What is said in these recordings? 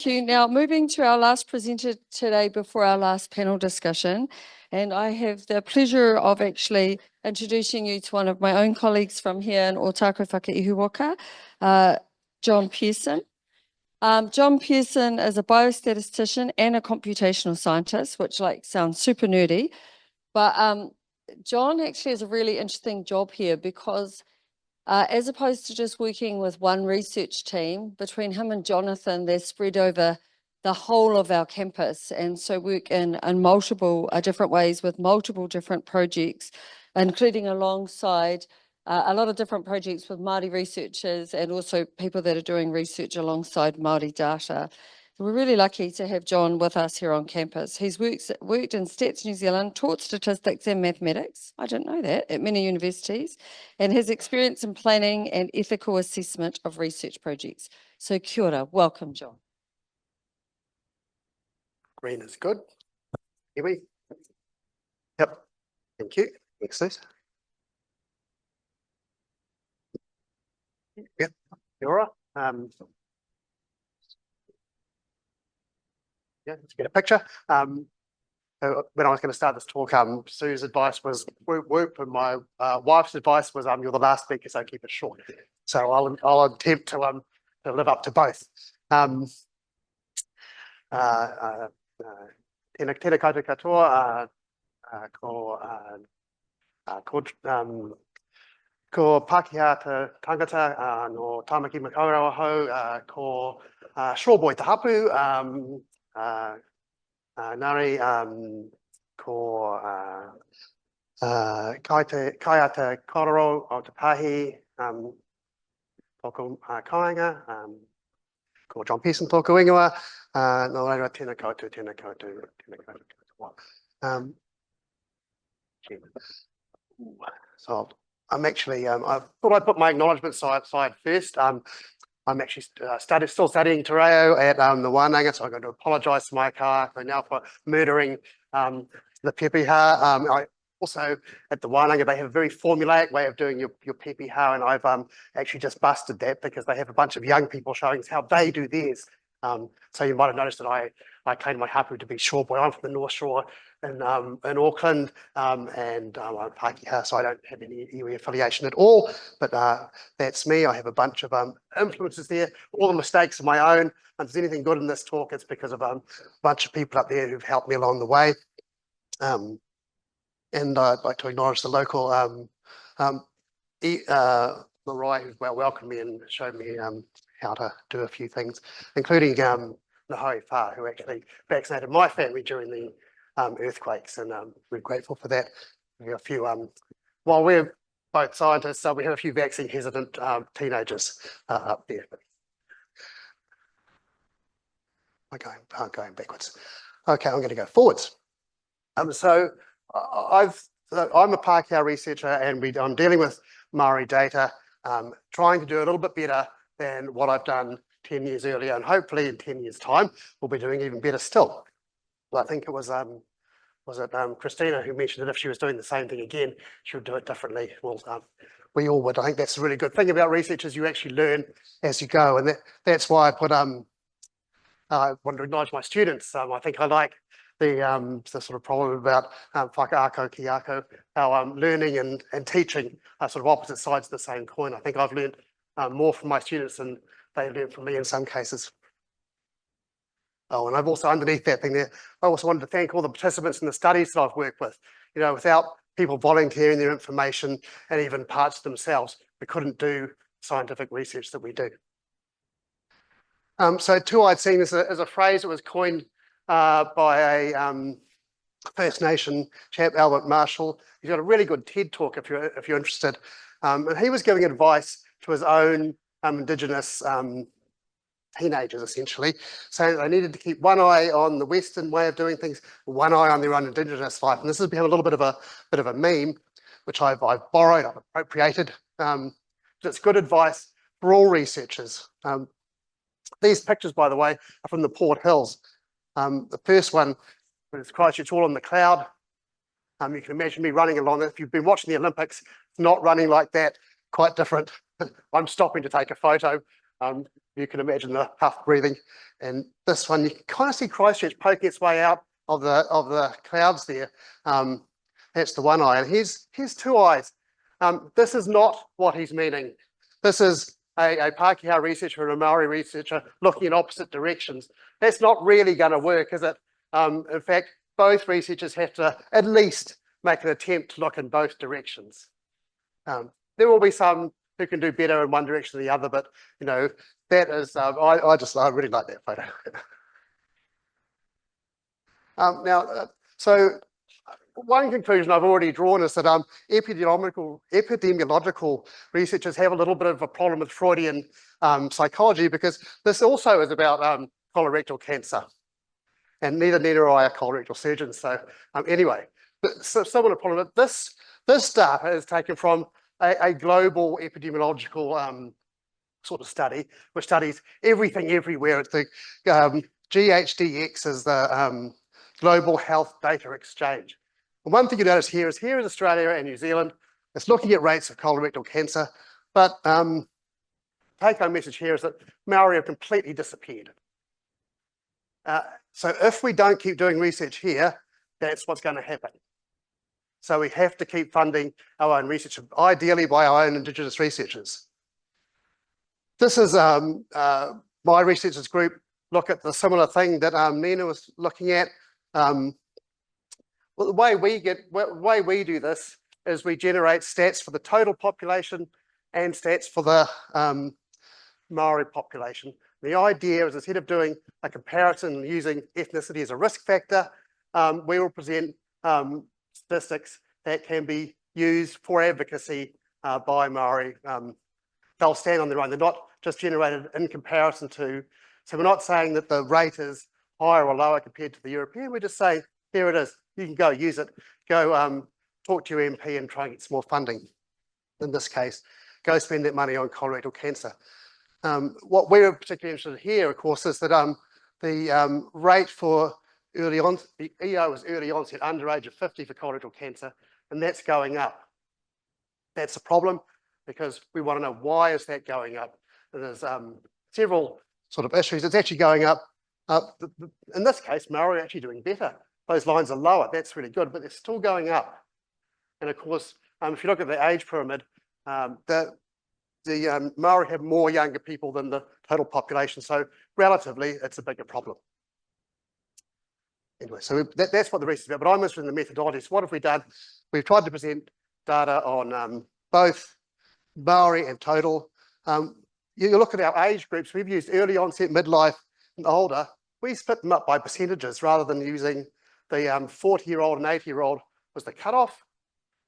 you. Now, moving to our last presenter today before our last panel discussion, and I have the pleasure of actually introducing you to one of my own colleagues from here in Ōtākau Whakaihuwaka, John Pearson. John Pearson is a biostatistician and a computational scientist, which sounds super nerdy, but John actually has a really interesting job here because as opposed to just working with one research team, between him and Jonathan, they're spread over the whole of our campus, and so work in multiple different ways with multiple different projects, including alongside a lot of different projects with Māori researchers and also people that are doing research alongside Māori data. We're really lucky to have John with us here on campus. He's worked in Stats New Zealand, taught statistics and mathematics, I didn't know that, at many universities, and has experience in planning and ethical assessment of research projects. So kia ora, welcome, John. Green is good. Here we. Yep, thank you. Next, please. Yep, kia ora. Yeah, let's get a picture. So when I was going to start this talk, Sue's advice was work, and my wife's advice was you're the last speaker, so keep it short. So I'll attempt to live up to both. Tēnā koutou katoa, ko Pākehā te tangata no Tāmaki Makaurau hau, ko Shawboy te hapu, Nari, ko kai te kororo o te pahi, tōku kāinga, ko John Pearson tōku ingoa, no reira tēnā koutou, tēnā koutou, tēnā koutou katoa. So I'm actually, I thought I'd put my acknowledgement side first. I'm actually still studying Te Reo at the Wānanga, so I'm going to apologise to my car now for murdering the pepeha. I also, at the Wānanga, they have a very formulaic way of doing your pepeha, and I've actually just busted that because they have a bunch of young people showing us how they do theirs. So you might have noticed that I claim my hapu to be Shawboy. I'm from the North Shore in Auckland, and I'm Pākehā, so I don't have any iwi affiliation at all, but that's me. I have a bunch of influences there. All the mistakes are my own. If there's anything good in this talk, it's because of a bunch of people up there who've helped me along the way. And I'd like to acknowledge the local Mariah, who's welcomed me and showed me how to do a few things, including Nahoi Wha, who actually vaccinated my family during the earthquakes, and we're grateful for that. We have a few, while we're both scientists, we have a few vaccine hesitant teenagers up there. I'm going backwards. Okay, I'm going to go forwards. So I'm a Pākehā researcher, and I'm dealing with Māori data, trying to do a little bit better than what I've done 10 years earlier, and hopefully in 10 years' time, we'll be doing even better still. I think it was it Christina who mentioned that if she was doing the same thing again, she would do it differently. Well, we all would. I think that's a really good thing about research is you actually learn as you go, and that's why I put I want to acknowledge my students. I think I like the sort of problem about whakaako ki ako, how learning and teaching are sort of opposite sides of the same coin. I think I've learned more from my students than they learned from me in some cases. Oh, and I've also, underneath that thing there, I also wanted to thank all the participants in the studies that I've worked with. You know, without people volunteering their information and even parts themselves, we couldn't do scientific research that we do. So two-eyed seeing is a phrase that was coined by a First Nation chap, Albert Marshall. He's got a really good TED talk if you're interested. And he was giving advice to his own Indigenous teenagers, essentially, saying they needed to keep one eye on the Western way of doing things, one eye on their own Indigenous life. And this has become a little bit of a meme, which I've borrowed, I've appropriated. But it's good advice for all researchers. These pictures, by the way, are from the Port Hills. The first one is Christchurch all on the cloud. You can imagine me running along it. If you've been watching the Olympics, it's not running like that, quite different. I'm stopping to take a photo. You can imagine the puff breathing. And this one, you can kind of see Christchurch poking its way out of the clouds there. That's the one eye. And here's two eyes. This is not what he's meaning. This is a Pākehā researcher and a Maori researcher looking in opposite directions. That's not really going to work, is it? In fact, both researchers have to at least make an attempt to look in both directions. There will be some who can do better in one direction than the other, but you know, that is, I really like that photo. So one conclusion I've already drawn is that epidemiological researchers have a little bit of a problem with Freudian psychology, because this also is about colorectal cancer. And neither Nina or I are colorectal surgeons. So anyway, similar problem. This data is taken from a global epidemiological sort of study, which studies everything everywhere. It's the GHDX is the Global Health Data Exchange. And one thing you notice here is Australia and New Zealand. It's looking at rates of colorectal cancer, but take-home message here is that Maori have completely disappeared. So if we don't keep doing research here, that's what's going to happen. So we have to keep funding our own research, ideally by our own Indigenous researchers. This is my researchers group look at the similar thing that Nina was looking at. Well, the way we do this is we generate stats for the total population and stats for the Maori population. The idea is, instead of doing a comparison using ethnicity as a risk factor, we will present statistics that can be used for advocacy by Maori. They'll stand on their own. They're not just generated in comparison to, so we're not saying that the rate is higher or lower compared to the European. We're just saying, here it is. You can go use it. Go talk to your MP and try and get some more funding. In this case, go spend that money on colorectal cancer. What we're particularly interested here, of course, is that the rate for early on, the EO is early onset under age of 50 for colorectal cancer, and that's going up. That's a problem, because we want to know, why is that going up? And there's several sort of issues. It's actually going up. In this case, Maori are actually doing better. Those lines are lower. That's really good, but they're still going up. And of course, if you look at the age pyramid, the Maori have more younger people than the total population, so relatively it's a bigger problem. Anyway, so that's what the research is about, but I'm interested in the methodologies. What have we done? We've tried to present data on both Maori and total. You look at our age groups, we've used early onset, midlife and older. We split them up by percentages rather than using the 40-year-old and 80-year-old was the cutoff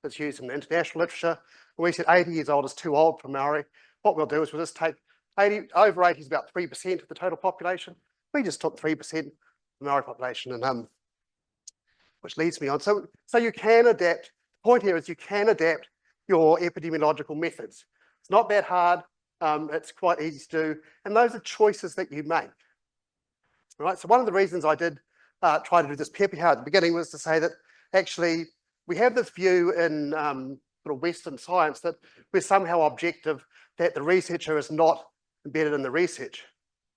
that's used in the international literature. We said 80 years old is too old for Maori. What we'll do is we'll just take over 80 is about 3% of the total population. We just took 3% of the Maori population, and which leads me on. So you can adapt. The point here is you can adapt your epidemiological methods. It's not that hard. It's quite easy to do, and those are choices that you make. All right. So one of the reasons I did try to do this Pēpiha at the beginning was to say that actually we have this view in sort of Western science that we're somehow objective, that the researcher is not embedded in the research.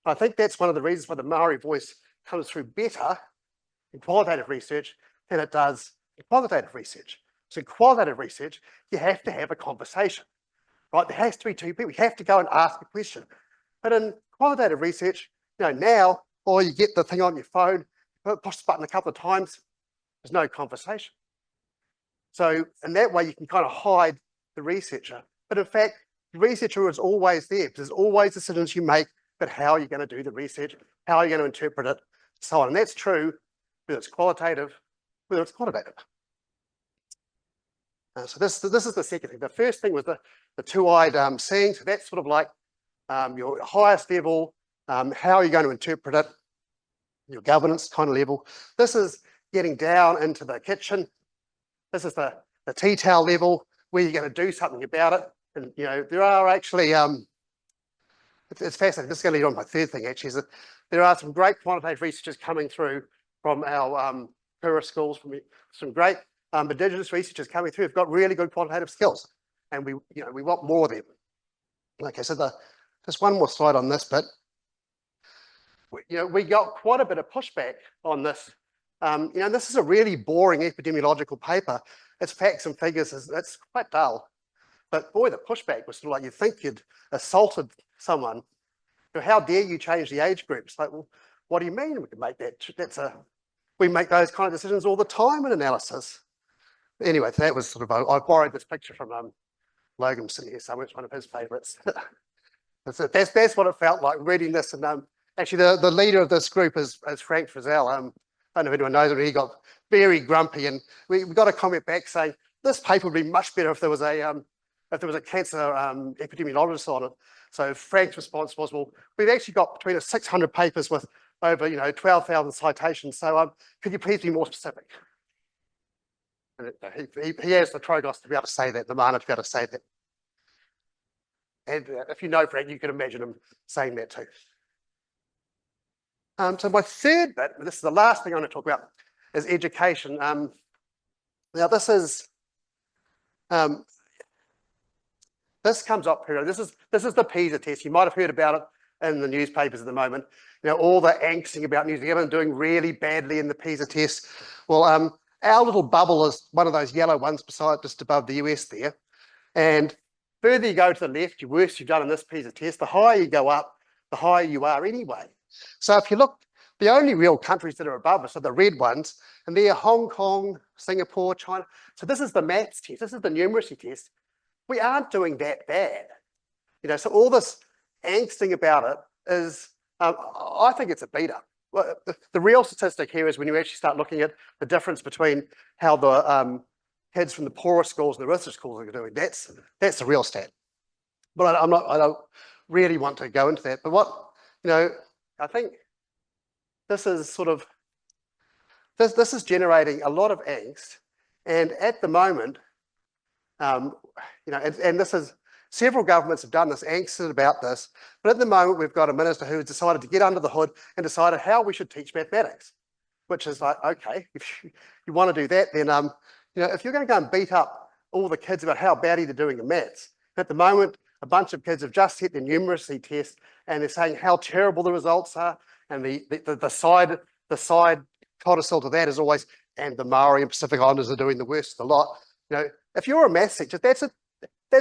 I think that's one of the reasons why the Maori voice comes through better in qualitative research than it does in quantitative research. So in qualitative research, you have to have a conversation, right? There has to be two people. You have to go and ask a question. But in qualitative research, you know, now, or you get the thing on your phone, push the button a couple of times, there's no conversation. So in that way, you can kind of hide the researcher. But in fact, the researcher is always there, because there's always decisions you make, but how are you going to do the research? How are you going to interpret it? So on. And that's true whether it's qualitative, whether it's quantitative. So this is the second thing. The first thing was the two-eyed seeing. So that's sort of like your highest level, how are you going to interpret it, your governance kind of level. This is getting down into the kitchen. This is the tea towel level, where you're going to do something about it. And you know, there are actually, it's fascinating. This is going to lead on to my third thing actually, is that there are some great quantitative researchers coming through from our Pura schools, from some great Indigenous researchers coming through who've got really good quantitative skills, and we want more of them. Okay, so just one more slide on this bit. we got quite a bit of pushback on this. This is a really boring epidemiological paper. It's facts and figures, it's quite dull. But boy, the pushback was sort of like, you think you'd assaulted someone. How dare you change the age groups? Like, well, what do you mean we can make that? We make those kind of decisions all the time in analysis. Anyway, that was sort of, I borrowed this picture from Logan sitting here somewhere. It's one of his favourites. That's what it felt like reading this. And actually, the leader of this group is Frank Frizzell. I don't know if anyone knows him. He got very grumpy, and we got a comment back saying this paper would be much better if there was a cancer epidemiologist on it. So Frank's response was, well, we've actually got between 600 papers with over 12,000 citations. So could you please be more specific? And he has the Trogos to be able to say that, the mana to be able to say that. And if you know Frank, you can imagine him saying that too. So my third bit, this is the last thing I want to talk about, is education. Now this comes up here. This is the PISA test. You might have heard about it in the newspapers at the moment. All the angsting about New Zealand doing really badly in the PISA test. Well, our little bubble is one of those yellow ones beside, just above the US there. And further you go to the left, the worse you've done in this PISA test, the higher you go up, the higher you are anyway. So if you look, the only real countries that are above us are the red ones, and they're Hong Kong, Singapore, China. So this is the maths test, this is the numeracy test. We aren't doing that bad. So all this angsting about it is, I think it's a beat up. Well, the real statistic here is when you actually start looking at the difference between how the kids from the poorest schools and the richest schools are doing. That's the real stat. But I don't really want to go into that. But what, I think this is sort of, this is generating a lot of angst. And at the moment, and this is, several governments have done this, angsted about this, but at the moment we've got a minister who has decided to get under the hood and decided how we should teach mathematics, which is like, okay, if you want to do that, then if you're going to go and beat up all the kids about how badly they're doing in maths, at the moment a bunch of kids have just hit their numeracy test and they're saying how terrible the results are, and the side codicil to that is always, and the Maori and Pacific Islanders are doing the worst of the lot. If you're a maths teacher, that's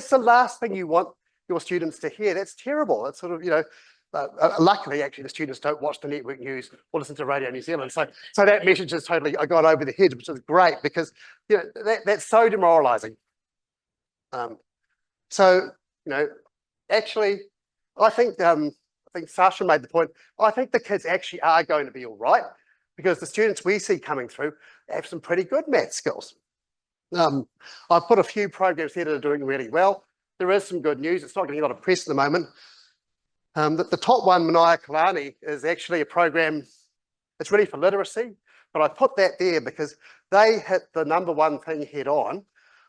the last thing you want your students to hear. That's terrible. It's sort of, luckily, actually, the students don't watch the network news or listen to Radio New Zealand. So that message has totally gone over the head, which is great because, that's so demoralizing. Actually, I think Sasha made the point. I think the kids actually are going to be all right because the students we see coming through have some pretty good math skills. I've put a few programs here that are doing really well. There is some good news. It's not getting a lot of press at the moment. The top one, Manaia Kalani, is actually a program, it's really for literacy, but I put that there because they hit the number one thing head on.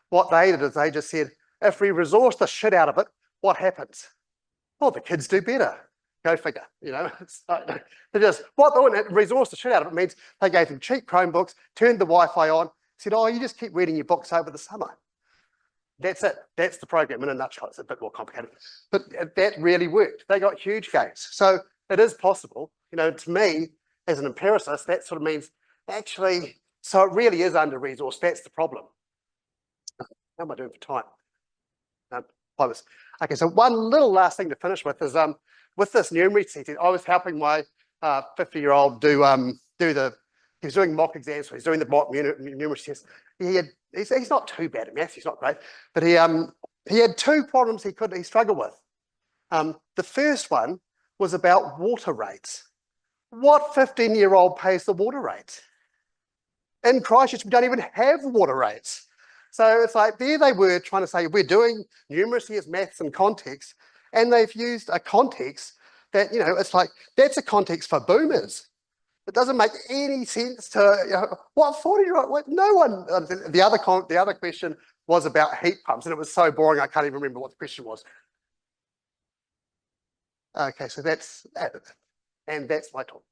What they did is they just said, if we resource the shit out of it, what happens? Well, the kids do better. Go figure, It's like, they just, resource the shit out of it means they gave them cheap Chromebooks, turned the Wi-Fi on, said, oh, you just keep reading your books over the summer. That's it. That's the program in a nutshell. It's a bit more complicated, but that really worked. They got huge gains. So it is possible. To me, as an empiricist, that sort of means actually, so it really is under-resourced. That's the problem. How am I doing for time? Okay, so one little last thing to finish with is with this numeracy test, I was helping my 50-year-old do he was doing mock exams, so he's doing the mock numeracy test. He's not too bad at maths, he's not great, but he had two problems he struggled with. The first one was about water rates. What 15-year-old pays the water rates? In Christchurch, we don't even have water rates. So it's like, there they were trying to say, we're doing numeracy as maths and context, and they've used a context that, it's like, that's a context for boomers. It doesn't make any sense to, what 40-year-old, no one, the other question was about heat pumps, and it was so boring, I can't even remember what the question was. Okay, so that's my talk.